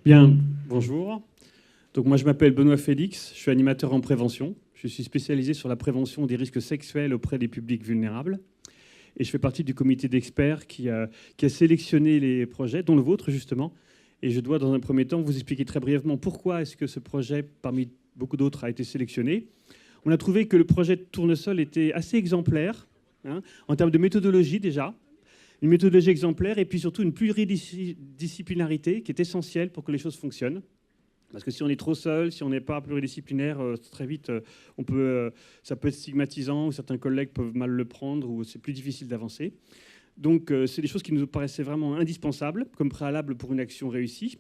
Bien, bonjour. Donc moi je m'appelle Benoît Félix, je suis animateur en prévention. Je suis spécialisé sur la prévention des risques sexuels auprès des publics vulnérables. Et je fais partie du comité d'experts qui a sélectionné les projets, dont le vôtre justement. Et je dois dans un premier temps vous expliquer très brièvement pourquoi est-ce que ce projet, parmi beaucoup d'autres, a été sélectionné. On a trouvé que le projet de Tournesol était assez exemplaire, en termes de méthodologie déjà. Une méthodologie exemplaire et puis surtout une pluridisciplinarité qui est essentielle pour que les choses fonctionnent. Parce que si on est trop seul, si on n'est pas pluridisciplinaire, très vite, ça peut être stigmatisant, ou certains collègues peuvent mal le prendre, ou c'est plus difficile d'avancer. Donc c'est des choses qui nous paraissaient vraiment indispensables, comme préalable pour une action réussie.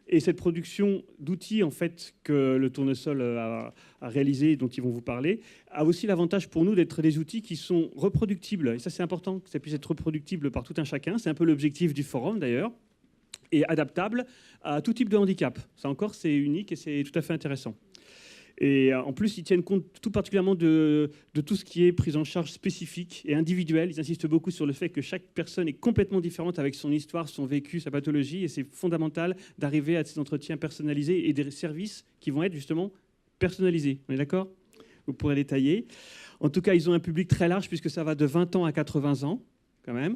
Et cette production d'outils en fait, que le Tournesol a réalisé, dont ils vont vous parler, a aussi l'avantage pour nous d'être des outils qui sont reproductibles. Et ça, c'est important que ça puisse être reproductible par tout un chacun. C'est un peu l'objectif du forum, d'ailleurs. Et adaptable à tout type de handicap. Ça encore, c'est unique et c'est tout à fait intéressant. Et en plus, ils tiennent compte tout particulièrement de tout ce qui est prise en charge spécifique et individuelle. Ils insistent beaucoup sur le fait que chaque personne est complètement différente avec son histoire, son vécu, sa pathologie. Et c'est fondamental d'arriver à ces entretiens personnalisés et des services qui vont être justement personnalisés. On est d'accord ? Vous pourrez détailler. En tout cas, ils ont un public très large puisque ça va de 20 ans à 80 ans. Quand même,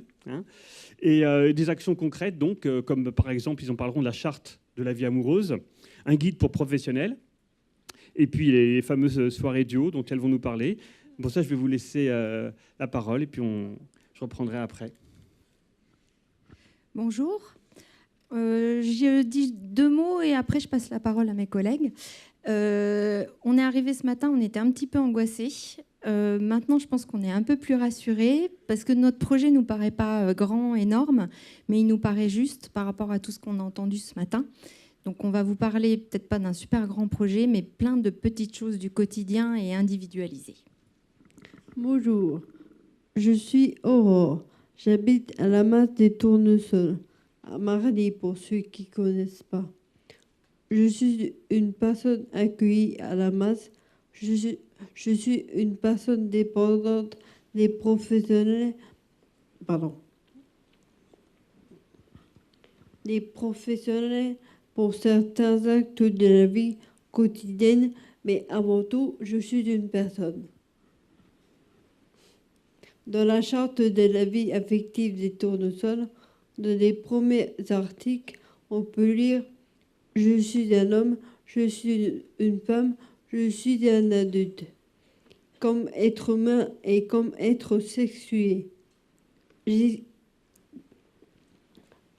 et des actions concrètes, donc, comme par exemple, ils en parleront de la charte de la vie amoureuse, un guide pour professionnels, et puis les fameuses soirées duo dont elles vont nous parler. Pour ça, je vais vous laisser la parole, et puis je reprendrai après. Bonjour. Je dis 2 mots et après je passe la parole à mes collègues. On est arrivé ce matin, on était un petit peu angoissés. Maintenant, je pense qu'on est un peu plus rassurés parce que notre projet ne nous paraît pas grand, énorme, mais il nous paraît juste par rapport à tout ce qu'on a entendu ce matin. Donc, on va vous parler peut-être pas d'un super grand projet, mais plein de petites choses du quotidien et individualisées. Bonjour, je suis Aurore. J'habite à la masse des Tournesols, à Marly pour ceux qui ne connaissent pas. Je suis une personne accueillie à la masse. Je suis une personne dépendante des professionnels. Des professionnels pour certains actes de la vie quotidienne, mais avant tout, je suis une personne. Dans la charte de la vie affective des Tournesols, dans les premiers articles, on peut lire « Je suis un homme, je suis une femme, je suis un adulte ». Comme être humain et comme être sexué.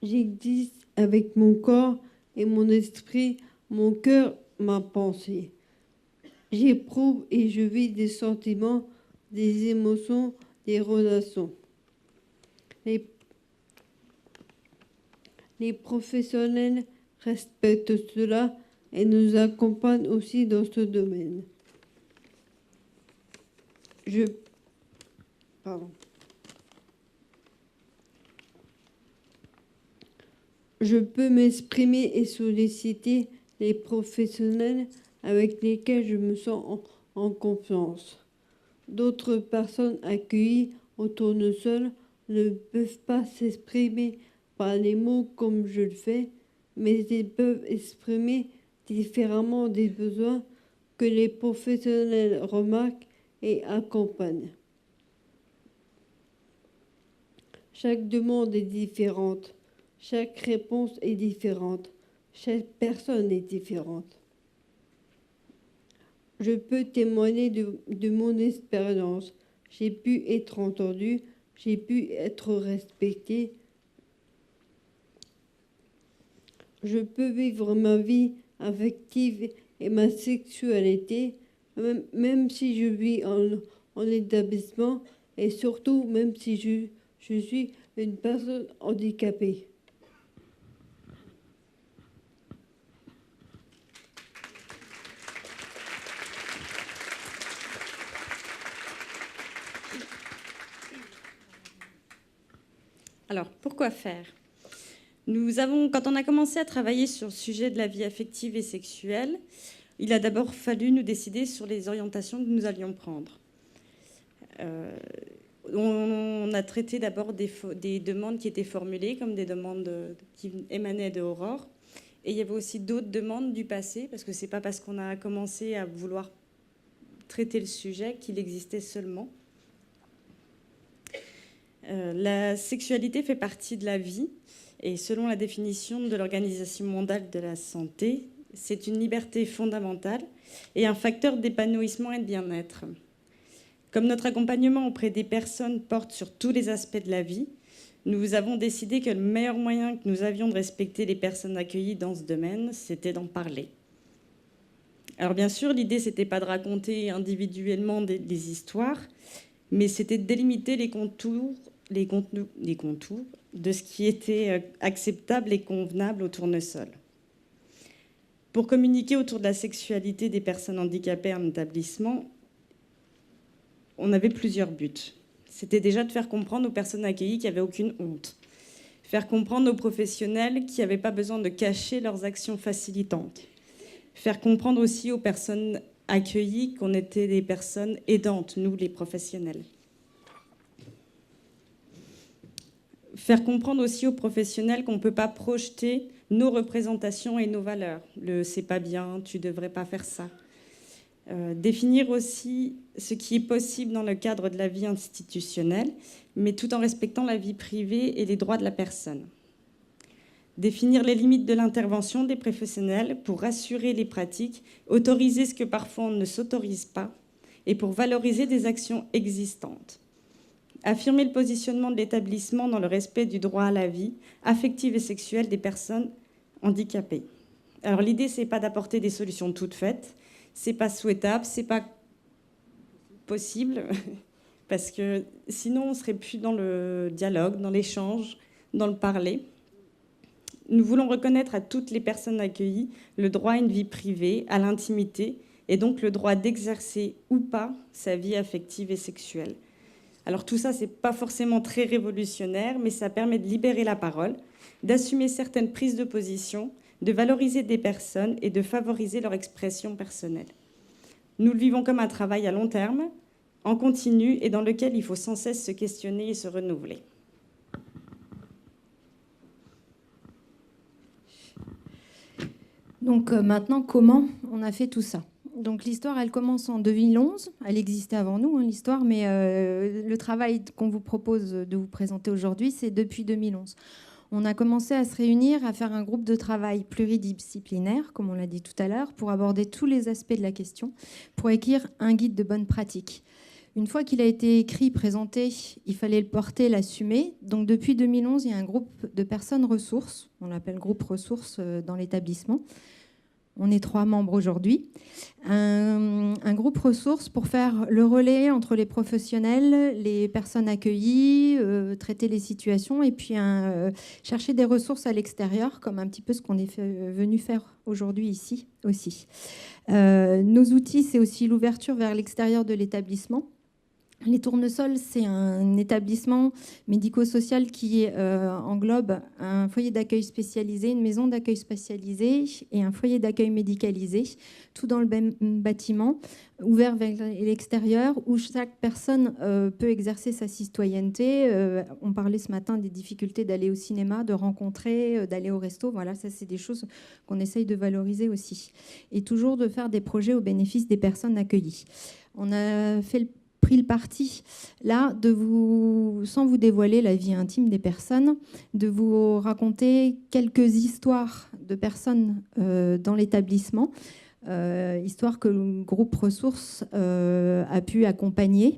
J'existe avec mon corps et mon esprit, mon cœur, ma pensée. J'éprouve et je vis des sentiments, des émotions, des relations. Les professionnels respectent cela et nous accompagnent aussi dans ce domaine. Je peux m'exprimer et solliciter les professionnels avec lesquels je me sens en confiance. D'autres personnes accueillies au Tournesol ne peuvent pas s'exprimer par les mots comme je le fais, mais ils peuvent exprimer différemment des besoins que les professionnels remarquent et accompagnent. Chaque demande est différente, chaque réponse est différente, chaque personne est différente. Je peux témoigner de mon expérience. J'ai pu être entendue, j'ai pu être respectée. Je peux vivre ma vie affective et ma sexualité, même si je vis en établissement et surtout même si je suis une personne handicapée. Alors, pourquoi faire ? Quand on a commencé à travailler sur le sujet de la vie affective et sexuelle, il a d'abord fallu nous décider sur les orientations que nous allions prendre. On a traité d'abord des demandes qui étaient formulées comme des demandes qui émanaient de Aurore. Et il y avait aussi d'autres demandes du passé, parce que ce n'est pas parce qu'on a commencé à vouloir traiter le sujet qu'il existait seulement. La sexualité fait partie de la vie, et selon la définition de l'Organisation mondiale de la santé, c'est une liberté fondamentale et un facteur d'épanouissement et de bien-être. Comme notre accompagnement auprès des personnes porte sur tous les aspects de la vie, nous avons décidé que le meilleur moyen que nous avions de respecter les personnes accueillies dans ce domaine, c'était d'en parler. Alors bien sûr, l'idée, c'était pas de raconter individuellement des histoires, mais c'était de délimiter les contours de ce qui était acceptable et convenable au tournesol. Pour communiquer autour de la sexualité des personnes handicapées en établissement, on avait plusieurs buts. C'était déjà de faire comprendre aux personnes accueillies qu'il n'y avait aucune honte. Faire comprendre aux professionnels qu'il n'y avait pas besoin de cacher leurs actions facilitantes. Faire comprendre aussi aux personnes accueillies qu'on était des personnes aidantes, nous les professionnels. Faire comprendre aussi aux professionnels qu'on ne peut pas projeter nos représentations et nos valeurs. Le « c'est pas bien, tu ne devrais pas faire ça ». Définir aussi ce qui est possible dans le cadre de la vie institutionnelle, mais tout en respectant la vie privée et les droits de la personne. Définir les limites de l'intervention des professionnels pour rassurer les pratiques, autoriser ce que parfois on ne s'autorise pas, et pour valoriser des actions existantes. Affirmer le positionnement de l'établissement dans le respect du droit à la vie affective et sexuelle des personnes handicapées. Alors l'idée, c'est pas d'apporter des solutions toutes faites, c'est pas souhaitable, c'est pas possible, parce que sinon on serait plus dans le dialogue, dans l'échange, dans le parler. Nous voulons reconnaître à toutes les personnes accueillies le droit à une vie privée, à l'intimité, et donc le droit d'exercer ou pas sa vie affective et sexuelle. Alors tout ça, c'est pas forcément très révolutionnaire, mais ça permet de libérer la parole, d'assumer certaines prises de position, de valoriser des personnes et de favoriser leur expression personnelle. Nous le vivons comme un travail à long terme, en continu, et dans lequel il faut sans cesse se questionner et se renouveler. Donc maintenant, comment on a fait tout ça ? Donc l'histoire, elle commence en 2011. Elle existait avant nous, l'histoire, mais le travail qu'on vous propose de vous présenter aujourd'hui, c'est depuis 2011. On a commencé à se réunir, à faire un groupe de travail pluridisciplinaire, comme on l'a dit tout à l'heure, pour aborder tous les aspects de la question, pour écrire un guide de bonne pratique. Une fois qu'il a été écrit, présenté, il fallait le porter, l'assumer. Donc depuis 2011, il y a un groupe de personnes ressources, on l'appelle groupe ressources dans l'établissement. On est 3 membres aujourd'hui. Un groupe ressources pour faire le relais entre les professionnels, les personnes accueillies, traiter les situations et puis chercher des ressources à l'extérieur, comme un petit peu ce qu'on est venu faire aujourd'hui ici aussi. Nos outils, c'est aussi l'ouverture vers l'extérieur de l'établissement. Les Tournesols, c'est un établissement médico-social qui englobe un foyer d'accueil spécialisé, une maison d'accueil spécialisée et un foyer d'accueil médicalisé, tout dans le même bâtiment, ouvert vers l'extérieur, où chaque personne peut exercer sa citoyenneté. On parlait ce matin des difficultés d'aller au cinéma, de rencontrer, d'aller au resto. Voilà, ça, c'est des choses qu'on essaye de valoriser aussi. Et toujours de faire des projets au bénéfice des personnes accueillies. On a pris le parti, là, sans vous dévoiler la vie intime des personnes, de vous raconter quelques histoires de personnes dans l'établissement, histoires que le groupe ressources a pu accompagner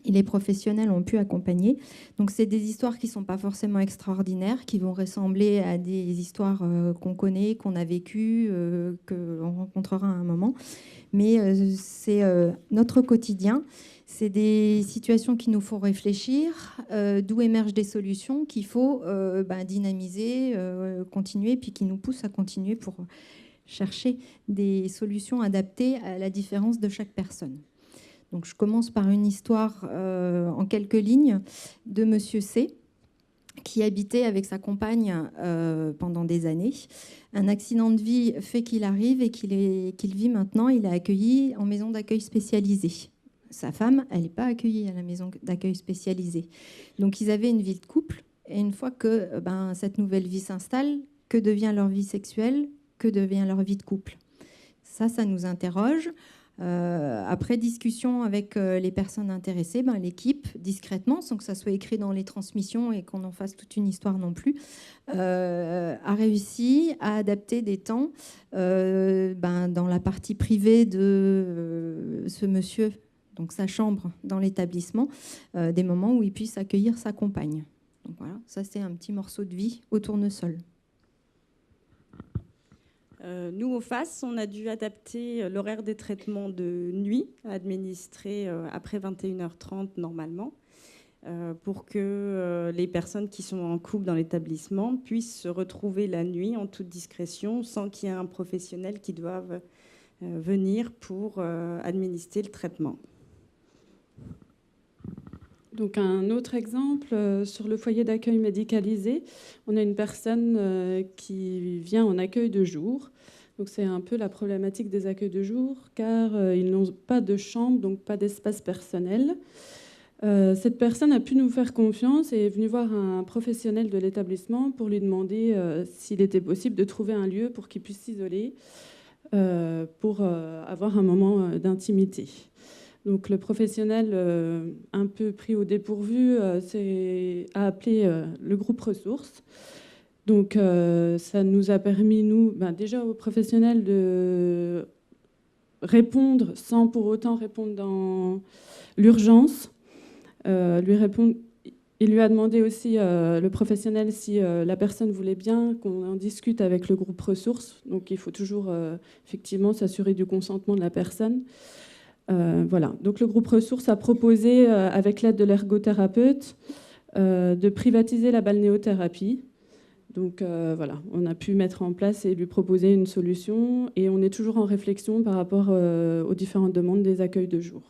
et les professionnels ont pu accompagner. Donc, c'est des histoires qui ne sont pas forcément extraordinaires, qui vont ressembler à des histoires qu'on connaît, qu'on a vécues, qu'on rencontrera à un moment. Mais c'est notre quotidien. C'est des situations qui nous font réfléchir, d'où émergent des solutions qu'il faut dynamiser, continuer, puis qui nous poussent à continuer pour chercher des solutions adaptées à la différence de chaque personne. Donc, je commence par une histoire en quelques lignes de Monsieur C, qui habitait avec sa compagne pendant des années. Un accident de vie fait qu'il arrive et qu'il vit maintenant. Il est accueilli en maison d'accueil spécialisée. Sa femme, elle n'est pas accueillie à la maison d'accueil spécialisée. Donc, ils avaient une vie de couple. Et une fois que cette nouvelle vie s'installe, que devient leur vie sexuelle, que devient leur vie de couple. Ça nous interroge. Après discussion avec les personnes intéressées, l'équipe, discrètement, sans que ça soit écrit dans les transmissions et qu'on en fasse toute une histoire non plus, a réussi à adapter des temps dans la partie privée de ce monsieur, donc sa chambre dans l'établissement, des moments où il puisse accueillir sa compagne. Donc voilà, ça c'est un petit morceau de vie au tournesol. Nous, au FAS, on a dû adapter l'horaire des traitements de nuit administrés après 21h30 normalement, pour que les personnes qui sont en couple dans l'établissement puissent se retrouver la nuit en toute discrétion sans qu'il y ait un professionnel qui doive venir pour administrer le traitement. Donc un autre exemple, sur le foyer d'accueil médicalisé, on a une personne qui vient en accueil de jour. Donc c'est un peu la problématique des accueils de jour, car ils n'ont pas de chambre, donc pas d'espace personnel. Cette personne a pu nous faire confiance et est venue voir un professionnel de l'établissement pour lui demander s'il était possible de trouver un lieu pour qu'il puisse s'isoler, pour avoir un moment d'intimité. Donc le professionnel, un peu pris au dépourvu, a appelé le groupe ressources. Donc ça nous a permis, nous, déjà aux professionnels, de répondre sans pour autant répondre dans l'urgence. Il lui a demandé aussi, le professionnel, si la personne voulait bien qu'on en discute avec le groupe ressources. Donc il faut toujours effectivement s'assurer du consentement de la personne. Voilà. Donc le groupe ressources a proposé, avec l'aide de l'ergothérapeute, de privatiser la balnéothérapie. Donc voilà, on a pu mettre en place et lui proposer une solution, et on est toujours en réflexion par rapport aux différentes demandes des accueils de jour.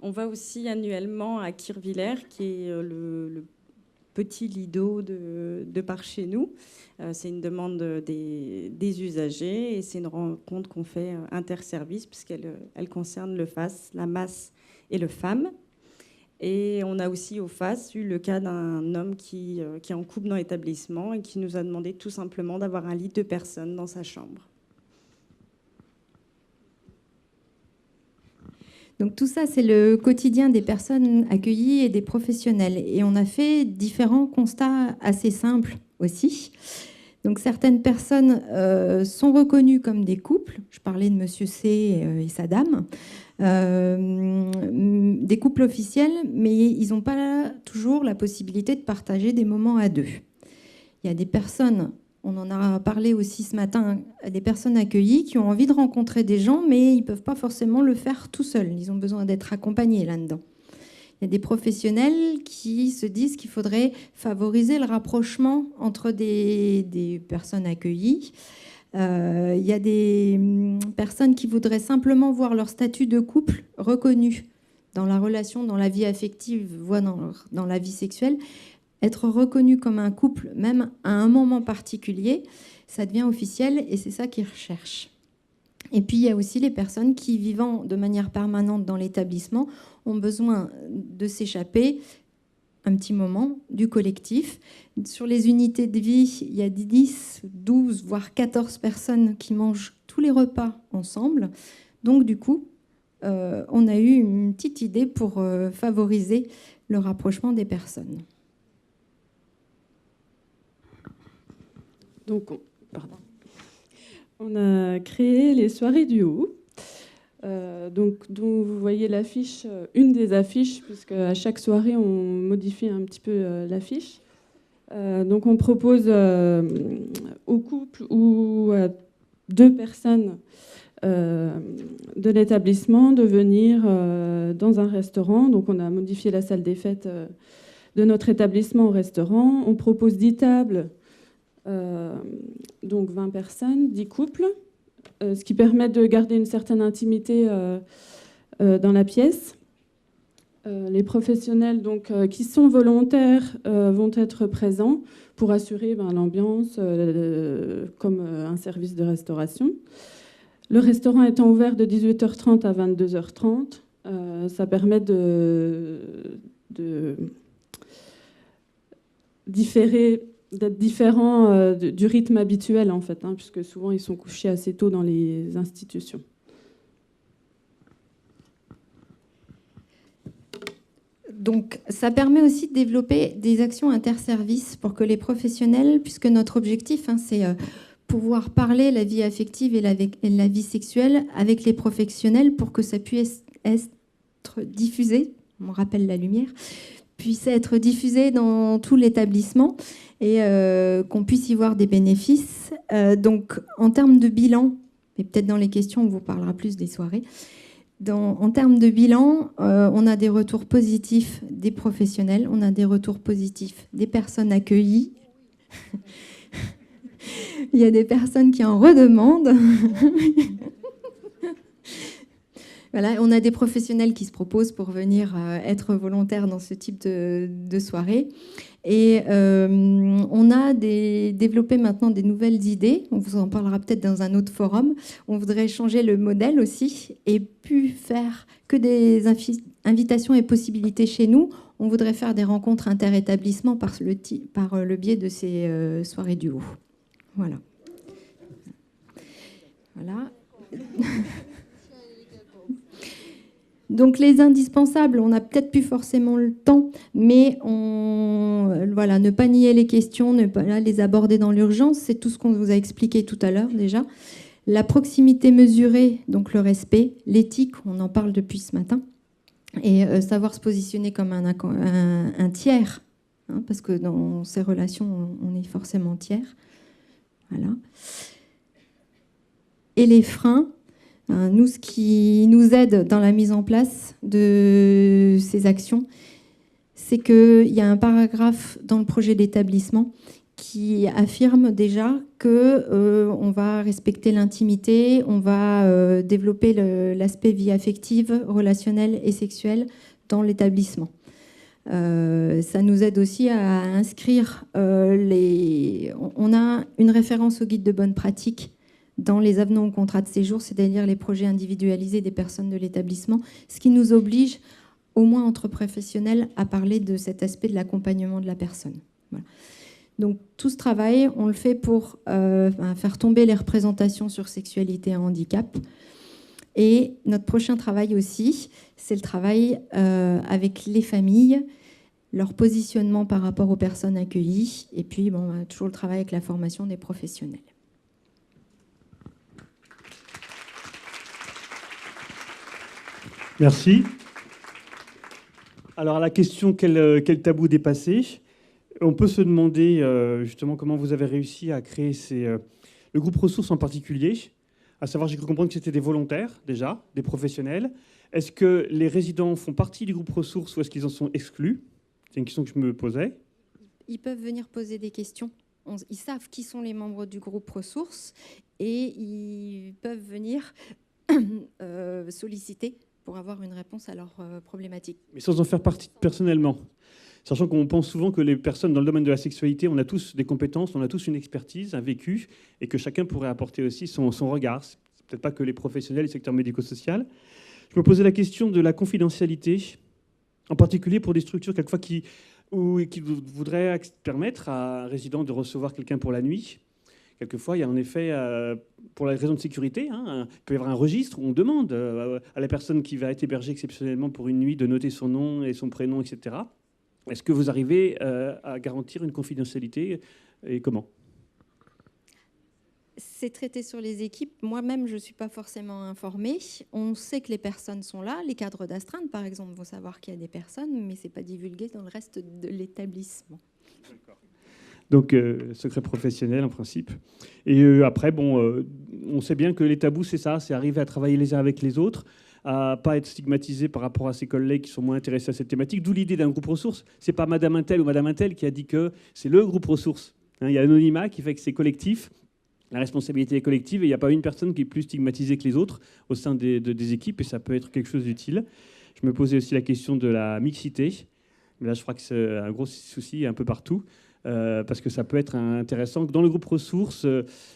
On va aussi annuellement à Kirvillers, qui est le petit lido de par chez nous. C'est une demande des usagers, et c'est une rencontre qu'on fait interservice, puisqu'elle concerne le FAS, la masse et le FAM. Et on a aussi au FAS eu le cas d'un homme qui est en couple dans l'établissement et qui nous a demandé tout simplement d'avoir un lit de 2 personnes dans sa chambre. Donc tout ça, c'est le quotidien des personnes accueillies et des professionnels. Et on a fait différents constats assez simples aussi. Donc certaines personnes sont reconnues comme des couples. Je parlais de Monsieur C et sa dame. Des couples officiels, mais ils n'ont pas toujours la possibilité de partager des moments à deux. Il y a des personnes, on en a parlé aussi ce matin, des personnes accueillies qui ont envie de rencontrer des gens, mais ils ne peuvent pas forcément le faire tout seuls. Ils ont besoin d'être accompagnés là-dedans. Il y a des professionnels qui se disent qu'il faudrait favoriser le rapprochement entre des personnes accueillies. Il y a des personnes qui voudraient simplement voir leur statut de couple reconnu dans la relation, dans la vie affective, voire dans la vie sexuelle. Être reconnu comme un couple, même à un moment particulier, ça devient officiel, et c'est ça qu'ils recherchent. Et puis il y a aussi les personnes qui, vivant de manière permanente dans l'établissement, ont besoin de s'échapper un petit moment du collectif. Sur les unités de vie, il y a 10, 12, voire 14 personnes qui mangent tous les repas ensemble. Donc du coup, on a eu une petite idée pour favoriser le rapprochement des personnes. Donc, on a créé les soirées du haut. Donc, dont vous voyez l'affiche, une des affiches, puisque à chaque soirée, on modifie un petit peu l'affiche. Donc, on propose au couple ou à 2 personnes de l'établissement de venir dans un restaurant. Donc, on a modifié la salle des fêtes de notre établissement au restaurant. On propose 10 tables, donc 20 personnes, 10 couples. Ce qui permet de garder une certaine intimité dans la pièce. Les professionnels donc, qui sont volontaires vont être présents pour assurer l'ambiance comme un service de restauration. Le restaurant étant ouvert de 18h30 à 22h30, ça permet d'être différents du rythme habituel, en fait, puisque souvent ils sont couchés assez tôt dans les institutions. Donc, ça permet aussi de développer des actions interservices pour que les professionnels, puisque notre objectif, c'est pouvoir parler la vie affective et la vie sexuelle avec les professionnels pour que ça puisse être diffusé, on rappelle la lumière, puisse être diffusé dans tout l'établissement et qu'on puisse y voir des bénéfices. Donc, en termes de bilan, et peut-être dans les questions, on vous parlera plus des soirées, en termes de bilan, on a des retours positifs des professionnels, on a des retours positifs des personnes accueillies. Il y a des personnes qui en redemandent. Voilà, on a des professionnels qui se proposent pour venir être volontaires dans ce type de soirée. Et on a développé maintenant des nouvelles idées. On vous en parlera peut-être dans un autre forum. On voudrait changer le modèle aussi et plus faire que des invitations et possibilités chez nous. On voudrait faire des rencontres interétablissements par le biais de ces soirées du haut. Voilà. Voilà. Donc les indispensables, on n'a peut-être plus forcément le temps, mais ne pas nier les questions, ne pas les aborder dans l'urgence, c'est tout ce qu'on vous a expliqué tout à l'heure déjà. La proximité mesurée, donc le respect, l'éthique, on en parle depuis ce matin, et savoir se positionner comme un tiers, parce que dans ces relations, on est forcément tiers. Voilà. Et les freins. Nous, ce qui nous aide dans la mise en place de ces actions, c'est qu'il y a un paragraphe dans le projet d'établissement qui affirme déjà qu'on va respecter l'intimité, on va développer l'aspect vie affective, relationnelle et sexuelle dans l'établissement. Ça nous aide aussi à inscrire On a une référence au guide de bonne pratique dans les avenants au contrat de séjour, c'est-à-dire les projets individualisés des personnes de l'établissement, ce qui nous oblige, au moins entre professionnels, à parler de cet aspect de l'accompagnement de la personne. Voilà. Donc tout ce travail, on le fait pour faire tomber les représentations sur sexualité et handicap. Et notre prochain travail aussi, c'est le travail avec les familles, leur positionnement par rapport aux personnes accueillies, et puis toujours le travail avec la formation des professionnels. Merci. Alors, à la question quel tabou dépasser, on peut se demander justement comment vous avez réussi à créer le groupe ressources en particulier. À savoir, j'ai cru comprendre que c'était des volontaires déjà, des professionnels. Est-ce que les résidents font partie du groupe ressources ou est-ce qu'ils en sont exclus? C'est une question que je me posais. Ils peuvent venir poser des questions. Ils savent qui sont les membres du groupe ressources et ils peuvent venir solliciter pour avoir une réponse à leurs problématiques. Mais sans en faire partie personnellement. Sachant qu'on pense souvent que les personnes dans le domaine de la sexualité, on a tous des compétences, on a tous une expertise, un vécu, et que chacun pourrait apporter aussi son regard. C'est peut-être pas que les professionnels du secteur médico-social. Je me posais la question de la confidentialité, en particulier pour des structures quelquefois qui voudraient permettre à un résident de recevoir quelqu'un pour la nuit. Quelquefois, il y a en effet, pour la raison de sécurité, il peut y avoir un registre où on demande à la personne qui va être hébergée exceptionnellement pour une nuit de noter son nom et son prénom, etc. Est-ce que vous arrivez à garantir une confidentialité et comment ? C'est traité sur les équipes. Moi-même, je ne suis pas forcément informée. On sait que les personnes sont là. Les cadres d'astreinte, par exemple, vont savoir qu'il y a des personnes, mais ce n'est pas divulgué dans le reste de l'établissement. D'accord. Donc, secret professionnel en principe. Et après, on sait bien que les tabous, c'est ça, c'est arriver à travailler les uns avec les autres, à pas être stigmatisé par rapport à ses collègues qui sont moins intéressés à cette thématique. D'où l'idée d'un groupe ressources. C'est pas Madame Untel ou Madame Untel qui a dit que c'est le groupe ressources. Il y a l'anonymat qui fait que c'est collectif, la responsabilité est collective, et il n'y a pas une personne qui est plus stigmatisée que les autres au sein des équipes, et ça peut être quelque chose d'utile. Je me posais aussi la question de la mixité. Mais là, je crois que c'est un gros souci un peu partout. parce que ça peut être intéressant dans le groupe ressources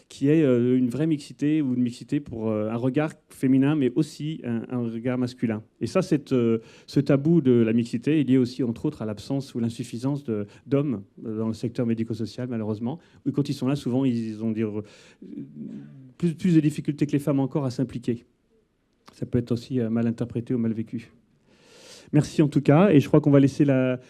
qui est une vraie mixité ou une mixité pour un regard féminin, mais aussi un regard masculin. Et ça, ce tabou de la mixité est lié aussi, entre autres, à l'absence ou l'insuffisance d'hommes dans le secteur médico-social, malheureusement. Ou quand ils sont là, souvent, ils ont plus de difficultés que les femmes encore à s'impliquer. Ça peut être aussi mal interprété ou mal vécu. Merci en tout cas, et je crois qu'on va laisser la